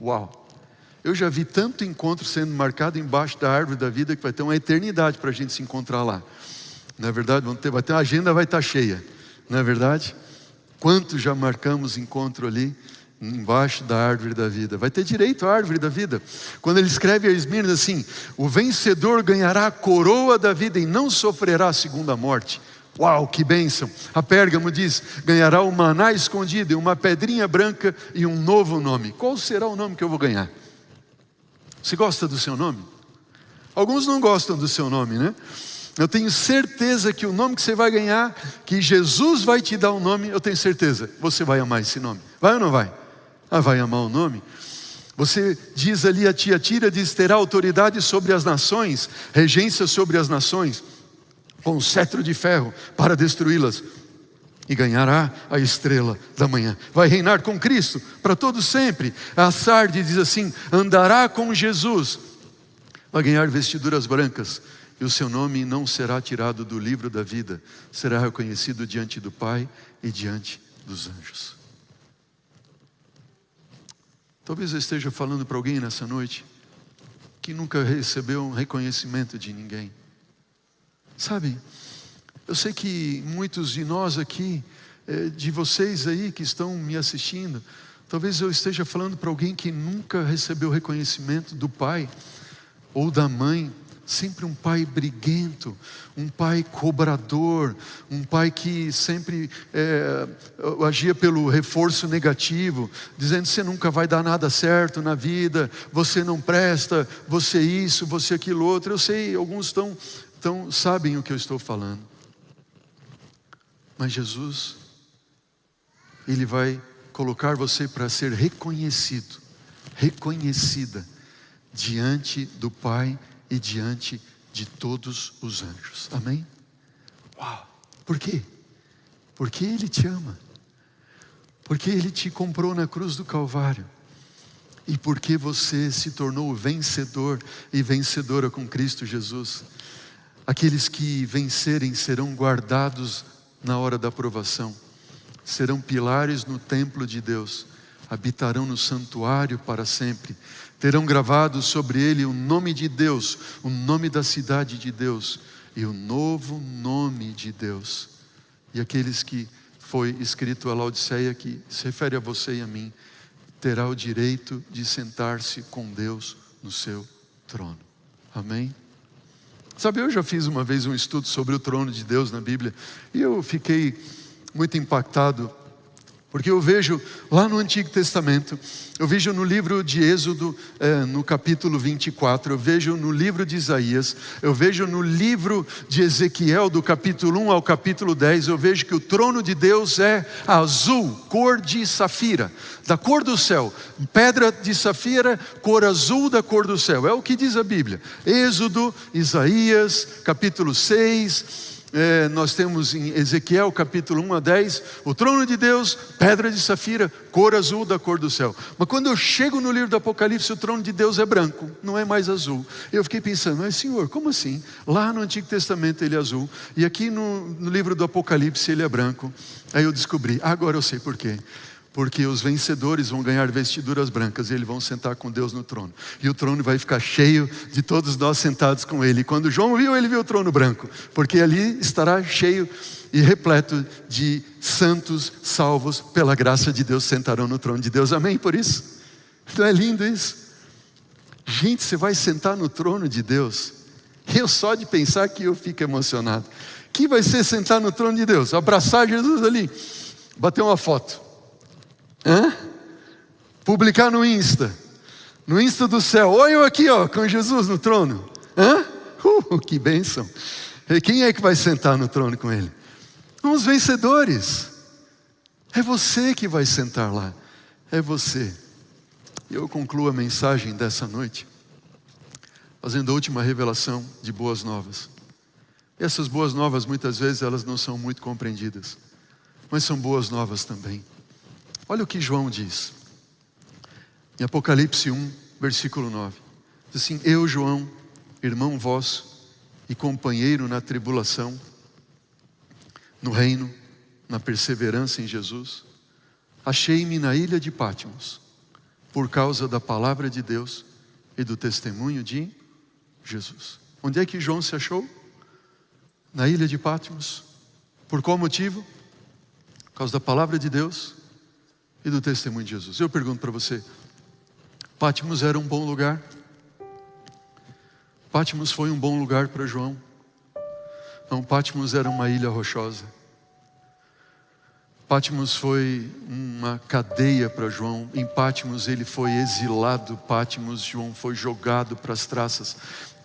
Uau! Eu já vi tanto encontro sendo marcado embaixo da árvore da vida que vai ter uma eternidade para a gente se encontrar lá. Não é verdade? Vai ter uma agenda, vai estar cheia. Não é verdade? Quantos já marcamos encontro ali embaixo da árvore da vida? Vai ter direito à árvore da vida. Quando ele escreve a Esmirna assim, o vencedor ganhará a coroa da vida e não sofrerá a segunda morte. Uau, que bênção! A Pérgamo diz, ganhará o maná escondido e uma pedrinha branca e um novo nome. Qual será o nome que eu vou ganhar? Você gosta do seu nome? Alguns não gostam do seu nome, né? Eu tenho certeza que o nome que você vai ganhar, que Jesus vai te dar um nome, eu tenho certeza, você vai amar esse nome. Vai ou não vai? Ah, vai amar o nome? Você diz ali a Tiatira, diz, terá autoridade sobre as nações, regência sobre as nações, com cetro de ferro para destruí-las. E ganhará a estrela da manhã. Vai reinar com Cristo para todo sempre. A Sarde diz assim, andará com Jesus. Vai ganhar vestiduras brancas. E o seu nome não será tirado do livro da vida. Será reconhecido diante do Pai e diante dos anjos. Talvez eu esteja falando para alguém nessa noite que nunca recebeu um reconhecimento de ninguém. Sabe, eu sei que muitos de nós aqui, de vocês aí que estão me assistindo, talvez eu esteja falando para alguém que nunca recebeu reconhecimento do pai ou da mãe. Sempre um pai briguento, um pai cobrador, um pai que sempre agia pelo reforço negativo, dizendo você nunca vai dar nada certo na vida, você não presta, você isso, você aquilo outro. Eu sei, alguns sabem o que eu estou falando. Mas Jesus, Ele vai colocar você para ser reconhecido, reconhecida diante do Pai e diante de todos os anjos. Amém? Uau! Por quê? Porque Ele te ama. Porque Ele te comprou na cruz do Calvário. E porque você se tornou vencedor e vencedora com Cristo Jesus. Aqueles que vencerem serão guardados na hora da provação. Serão pilares no templo de Deus. Habitarão no santuário para sempre. Terão gravado sobre ele o nome de Deus, o nome da cidade de Deus e o novo nome de Deus. E aqueles que foi escrito a Laodiceia, que se refere a você e a mim, terá o direito de sentar-se com Deus no seu trono. Amém? Sabe, eu já fiz uma vez um estudo sobre o trono de Deus na Bíblia e eu fiquei muito impactado. Porque eu vejo lá no Antigo Testamento, eu vejo no livro de Êxodo, no capítulo 24, eu vejo no livro de Isaías, eu vejo no livro de Ezequiel, do capítulo 1 ao capítulo 10, eu vejo que o trono de Deus é azul, cor de safira, da cor do céu, pedra de safira, cor azul da cor do céu, é o que diz a Bíblia. Êxodo, Isaías, capítulo 6... nós temos em Ezequiel capítulo 1 a 10, o trono de Deus, pedra de safira, cor azul da cor do céu. Mas quando eu chego no livro do Apocalipse, o trono de Deus é branco, não é mais azul. Eu fiquei pensando, mas Senhor, como assim? Lá no Antigo Testamento ele é azul, e aqui no livro do Apocalipse ele é branco. Aí eu descobri, agora eu sei por quê. Porque os vencedores vão ganhar vestiduras brancas e eles vão sentar com Deus no trono. E o trono vai ficar cheio de todos nós sentados com Ele. E quando João viu, ele viu o trono branco. Porque ali estará cheio e repleto de santos salvos pela graça de Deus, sentarão no trono de Deus. Amém por isso? Não é lindo isso? Gente, você vai sentar no trono de Deus. Eu só de pensar que eu fico emocionado. Que vai ser sentar no trono de Deus? Abraçar Jesus ali, bater uma foto. Publicar no Insta do céu, olha eu aqui com Jesus no trono. Que bênção. E quem é que vai sentar no trono com Ele? Os vencedores. É você que vai sentar lá, é você. Eu concluo a mensagem dessa noite fazendo a última revelação de boas novas. E essas boas novas muitas vezes elas não são muito compreendidas, mas são boas novas também. Olha o que João diz, em Apocalipse 1, versículo 9. Diz assim, eu, João, irmão vosso, e companheiro na tribulação, no reino, na perseverança em Jesus, achei-me na ilha de Patmos, por causa da palavra de Deus e do testemunho de Jesus. Onde é que João se achou? Na ilha de Patmos. Por qual motivo? Por causa da palavra de Deus e do testemunho de Jesus. Eu pergunto para você, Patmos era um bom lugar? Patmos foi um bom lugar para João? Não, Patmos era uma ilha rochosa. Patmos foi uma cadeia para João. Em Patmos ele foi exilado. Patmos, João foi jogado para as traças.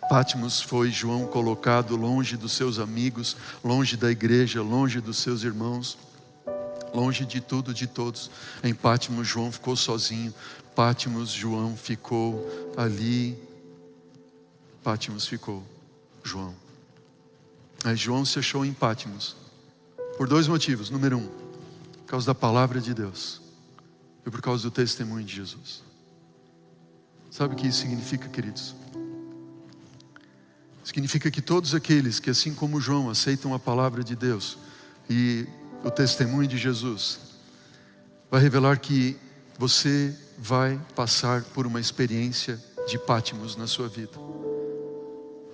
Patmos foi João colocado longe dos seus amigos, longe da igreja, longe dos seus irmãos, longe de tudo, de todos. Em Patmos João ficou sozinho. Patmos João ficou ali. Patmos ficou João. Aí João se achou em Patmos por dois motivos. Número um, por causa da palavra de Deus e por causa do testemunho de Jesus. Sabe o que isso significa, queridos? Significa que todos aqueles que, assim como João, aceitam a palavra de Deus e o testemunho de Jesus, vai revelar que você vai passar por uma experiência de Patmos na sua vida.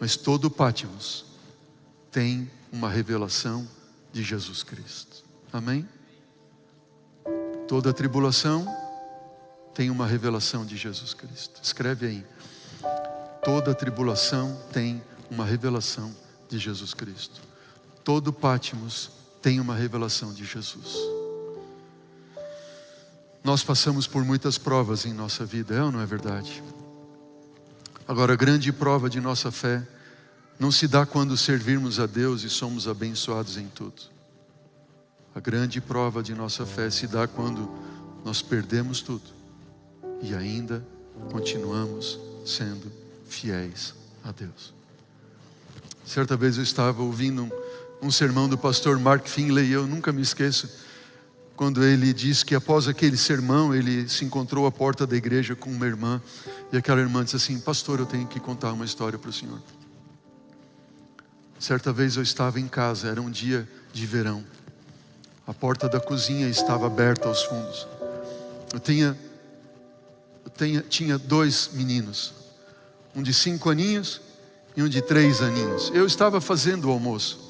Mas todo Patmos tem uma revelação de Jesus Cristo. Amém? Toda tribulação tem uma revelação de Jesus Cristo. Escreve aí. Toda tribulação tem uma revelação de Jesus Cristo. Todo Patmos tem uma revelação de Jesus. Nós passamos por muitas provas em nossa vida, é ou não é verdade? Agora, a grande prova de nossa fé não se dá quando servirmos a Deus e somos abençoados em tudo. A grande prova de nossa fé se dá quando nós perdemos tudo e ainda continuamos sendo fiéis a Deus. Certa vez eu estava ouvindo um sermão do pastor Mark Finley e eu nunca me esqueço quando ele disse que após aquele sermão ele se encontrou à porta da igreja com uma irmã e aquela irmã disse assim: pastor, eu tenho que contar uma história para o senhor. Certa vez eu estava em casa, era um dia de verão. A porta da cozinha estava aberta aos fundos. Tinha dois meninos, um de 5 aninhos e um de 3 aninhos. Eu estava fazendo o almoço.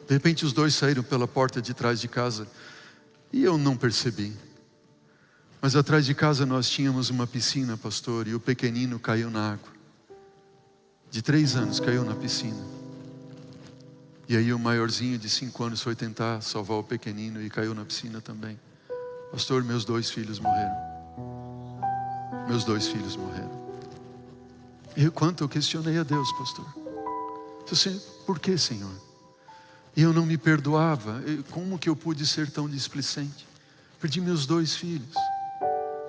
De repente os dois saíram pela porta de trás de casa e eu não percebi. Mas atrás de casa nós tínhamos uma piscina, pastor, e o pequenino caiu na água. De 3 anos caiu na piscina. E aí o maiorzinho de 5 anos foi tentar salvar o pequenino e caiu na piscina também. Pastor, meus 2 filhos morreram. Meus 2 filhos morreram. E quanto eu questionei a Deus, pastor. Disse, por que, Senhor? E eu não me perdoava. Como que eu pude ser tão displicente? Perdi meus 2 filhos.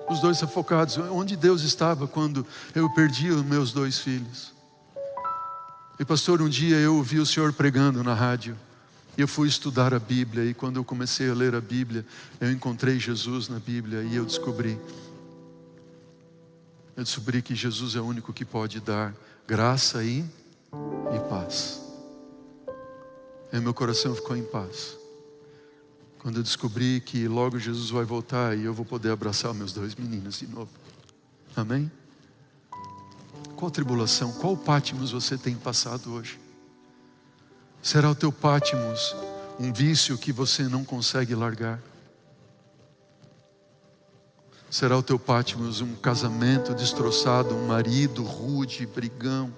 Os 2 afogados. Onde Deus estava quando eu perdi os meus 2 filhos? E pastor, um dia eu ouvi o senhor pregando na rádio. E eu fui estudar a Bíblia. E quando eu comecei a ler a Bíblia, eu encontrei Jesus na Bíblia. E eu descobri que Jesus é o único que pode dar graça e paz. E meu coração ficou em paz quando eu descobri que logo Jesus vai voltar e eu vou poder abraçar meus 2 meninos de novo. Amém? Qual tribulação, qual Patmos você tem passado hoje? Será o teu Patmos um vício que você não consegue largar? Será o teu Patmos um casamento destroçado, um marido rude, brigão?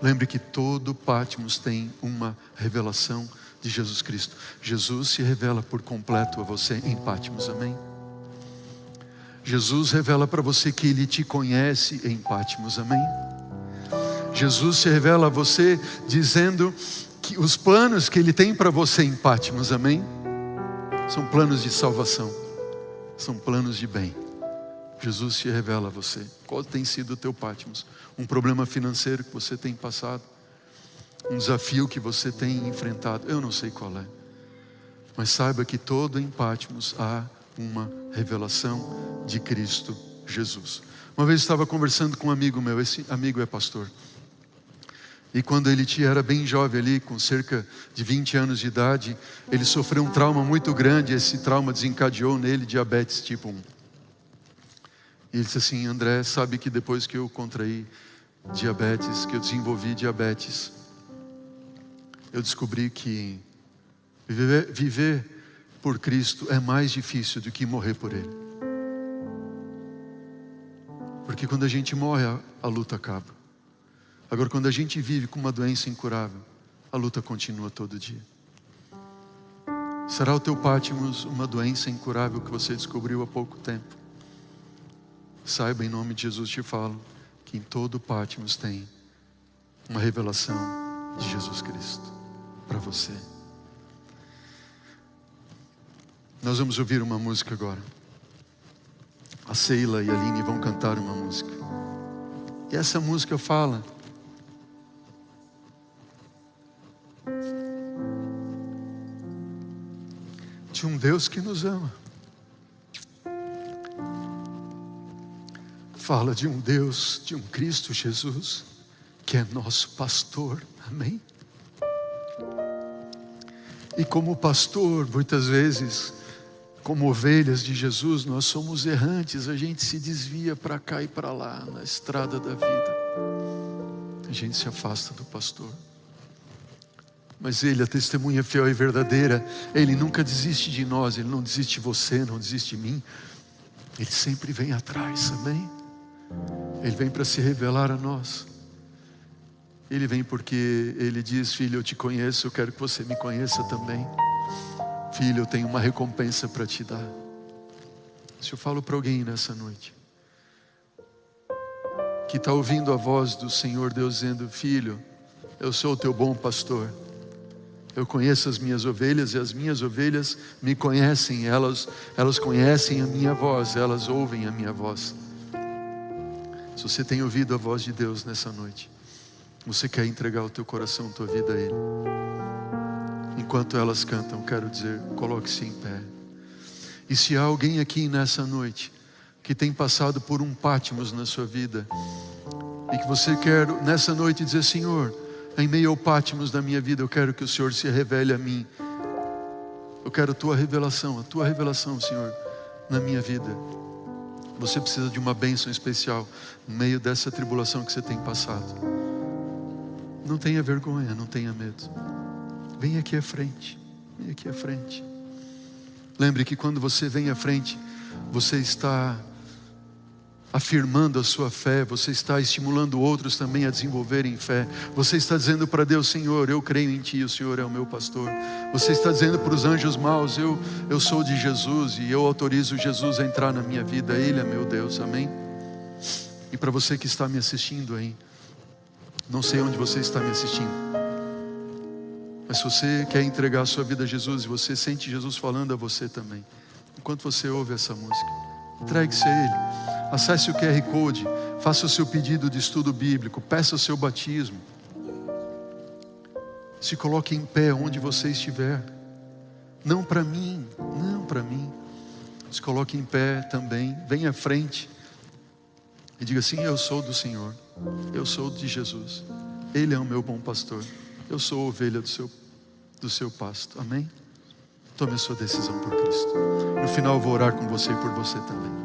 Lembre que todo Patmos tem uma revelação de Jesus Cristo. Jesus se revela por completo a você em Patmos, amém? Jesus revela para você que Ele te conhece em Patmos, amém? Jesus se revela a você dizendo que os planos que Ele tem para você em Patmos, amém? São planos de salvação, são planos de bem. Jesus se revela a você. Qual tem sido o teu Patmos? Um problema financeiro que você tem passado? Um desafio que você tem enfrentado? Eu não sei qual é. Mas saiba que todo em Patmos há uma revelação de Cristo Jesus. Uma vez eu estava conversando com um amigo meu. Esse amigo é pastor. E quando ele era bem jovem ali, com cerca de 20 anos de idade, ele sofreu um trauma muito grande. Esse trauma desencadeou nele diabetes tipo 1. E ele disse assim: André, sabe que depois que eu contraí diabetes, que eu desenvolvi diabetes, eu descobri que viver por Cristo é mais difícil do que morrer por Ele. Porque quando a gente morre, a luta acaba. Agora, quando a gente vive com uma doença incurável, a luta continua todo dia. Será o teu Patmos uma doença incurável que você descobriu há pouco tempo? Saiba, em nome de Jesus te falo, que em todo Patmos tem uma revelação de Jesus Cristo para você. Nós vamos ouvir uma música agora. A Sheila e a Aline vão cantar uma música. E essa música fala de um Deus que nos ama. Fala de um Deus, de um Cristo Jesus, que é nosso pastor. Amém? E como pastor, muitas vezes, como ovelhas de Jesus, nós somos errantes. A gente se desvia para cá e para lá, na estrada da vida. A gente se afasta do pastor. Mas Ele, a testemunha fiel e verdadeira, Ele nunca desiste de nós. Ele não desiste de você, não desiste de mim. Ele sempre vem atrás, amém? Ele vem para se revelar a nós. Ele vem porque Ele diz: filho, eu te conheço, eu quero que você me conheça também. Filho, eu tenho uma recompensa para te dar. Se eu falo para alguém nessa noite que está ouvindo a voz do Senhor Deus dizendo: filho, eu sou o teu bom pastor, eu conheço as minhas ovelhas e as minhas ovelhas me conhecem, elas conhecem a minha voz, elas ouvem a minha voz. Se você tem ouvido a voz de Deus nessa noite, você quer entregar o teu coração, a tua vida a Ele, enquanto elas cantam, quero dizer, coloque-se em pé. E se há alguém aqui nessa noite que tem passado por um Patmos na sua vida, e que você quer nessa noite dizer: Senhor, em meio ao Patmos da minha vida, eu quero que o Senhor se revele a mim. Eu quero a tua revelação, Senhor, na minha vida. Você precisa de uma bênção especial no meio dessa tribulação que você tem passado. Não tenha vergonha, não tenha medo. Vem aqui à frente, vem aqui à frente. Lembre que quando você vem à frente, você está afirmando a sua fé, você está estimulando outros também a desenvolverem fé. Você está dizendo para Deus: Senhor, eu creio em Ti, o Senhor é o meu pastor. Você está dizendo para os anjos maus: eu sou de Jesus e eu autorizo Jesus a entrar na minha vida, Ele é meu Deus, amém? E para você que está me assistindo aí, não sei onde você está me assistindo, mas se você quer entregar a sua vida a Jesus e você sente Jesus falando a você também, enquanto você ouve essa música, entregue-se a Ele. Acesse o QR Code, faça o seu pedido de estudo bíblico, peça o seu batismo. Se coloque em pé onde você estiver. Não para mim, não para mim. Se coloque em pé também, venha à frente e diga assim: eu sou do Senhor, eu sou de Jesus, Ele é o meu bom pastor, eu sou ovelha do seu pasto, amém? Tome a sua decisão por Cristo. No final eu vou orar com você e por você também.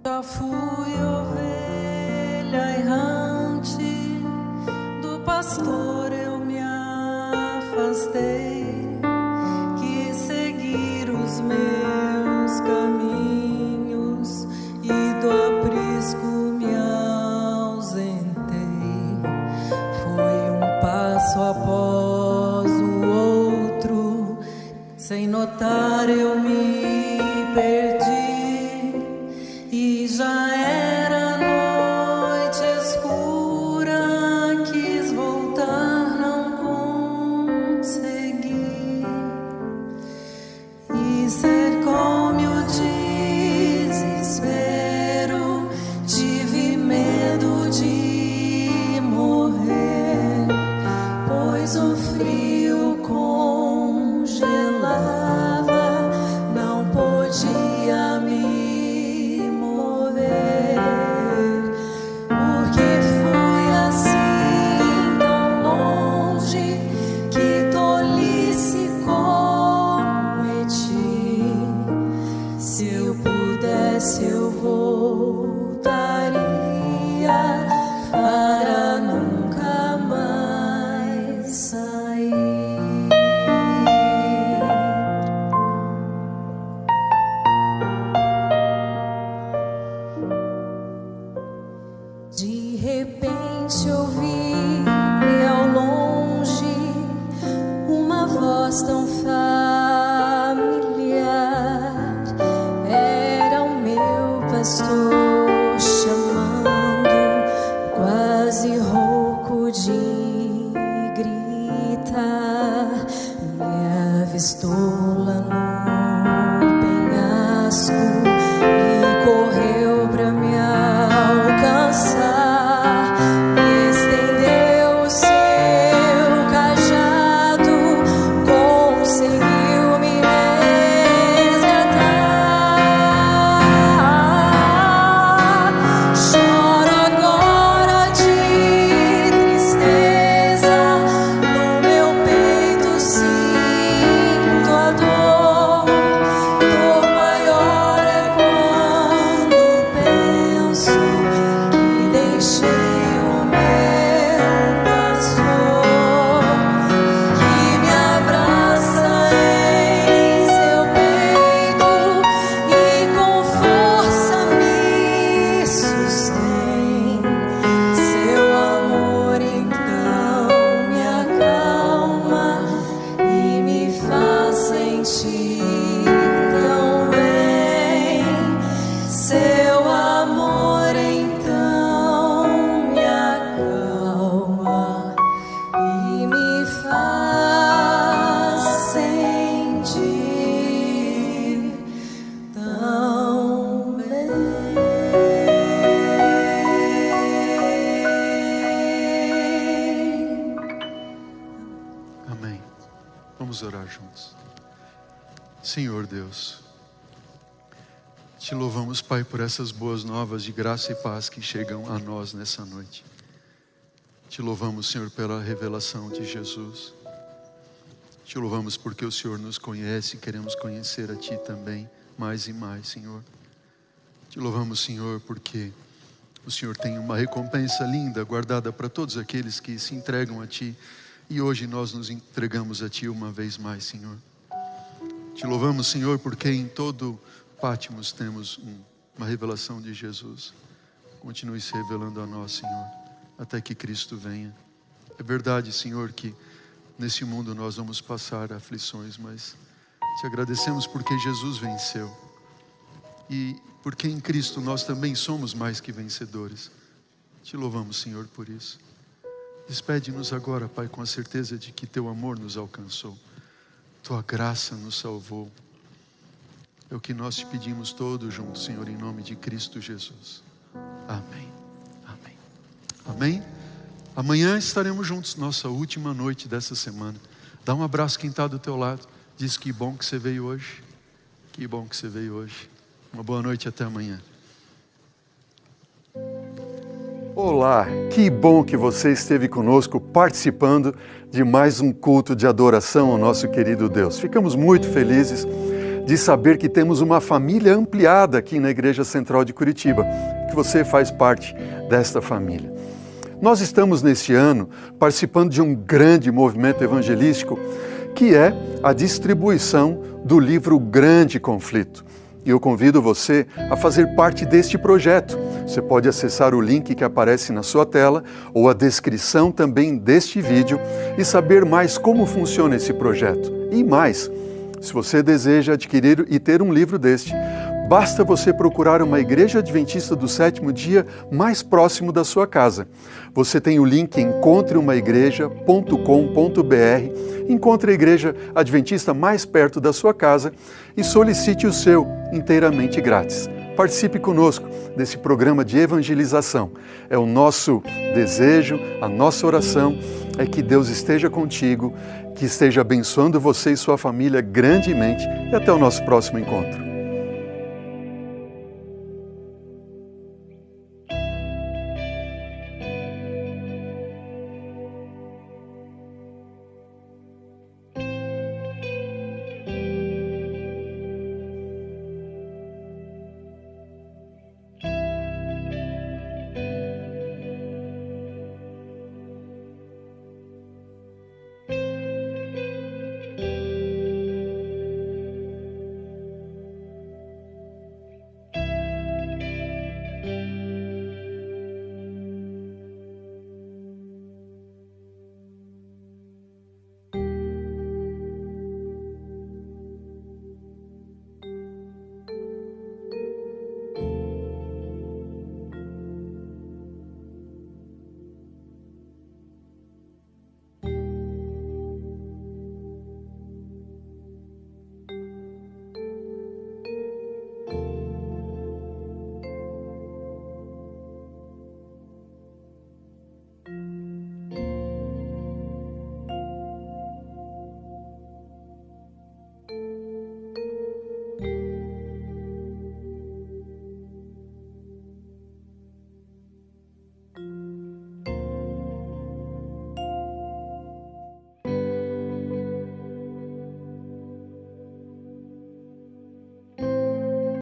Já fui ovelha errante, do pastor eu me afastei, quis seguir os meus caminhos e do aprisco me ausentei. Foi um passo após o outro, sem notar eu me perdi. E já era noite escura, quis voltar, não consegui. voz tão familiar era o meu pastor chamando, quase rouco de gritar. Me avistou lá no penhasco e correu pra me alcançar. Vamos orar juntos. Senhor Deus, te louvamos, Pai, por essas boas novas de graça e paz que chegam a nós nessa noite. Te louvamos, Senhor, pela revelação de Jesus. Te louvamos porque o Senhor nos conhece e queremos conhecer a Ti também, mais e mais, Senhor. Te louvamos, Senhor, porque o Senhor tem uma recompensa linda guardada para todos aqueles que se entregam a Ti. E hoje nós nos entregamos a Ti uma vez mais, Senhor. Te louvamos, Senhor, porque em todo Patmos temos uma revelação de Jesus. Continue se revelando a nós, Senhor, até que Cristo venha. É verdade, Senhor, que nesse mundo nós vamos passar aflições, mas te agradecemos porque Jesus venceu. E porque em Cristo nós também somos mais que vencedores. Te louvamos, Senhor, por isso. Despede-nos agora, Pai, com a certeza de que Teu amor nos alcançou. Tua graça nos salvou. É o que nós te pedimos todos juntos, Senhor, em nome de Cristo Jesus. Amém. Amém. Amém. Amanhã estaremos juntos, nossa última noite dessa semana. Dá um abraço quem está do teu lado. Diz que bom que você veio hoje. Que bom que você veio hoje. Uma boa noite, até amanhã. Olá, que bom que você esteve conosco participando de mais um culto de adoração ao nosso querido Deus. Ficamos muito felizes de saber que temos uma família ampliada aqui na Igreja Central de Curitiba, que você faz parte desta família. Nós estamos neste ano participando de um grande movimento evangelístico, que é a distribuição do livro Grande Conflito. E eu convido você a fazer parte deste projeto. Você pode acessar o link que aparece na sua tela ou a descrição também deste vídeo e saber mais como funciona esse projeto. E mais, se você deseja adquirir e ter um livro deste, basta você procurar uma igreja adventista do sétimo dia mais próximo da sua casa. Você tem o link encontreumaigreja.com.br, encontre a igreja adventista mais perto da sua casa e solicite o seu inteiramente grátis. Participe conosco desse programa de evangelização. É o nosso desejo, a nossa oração é que Deus esteja contigo, que esteja abençoando você e sua família grandemente e até o nosso próximo encontro.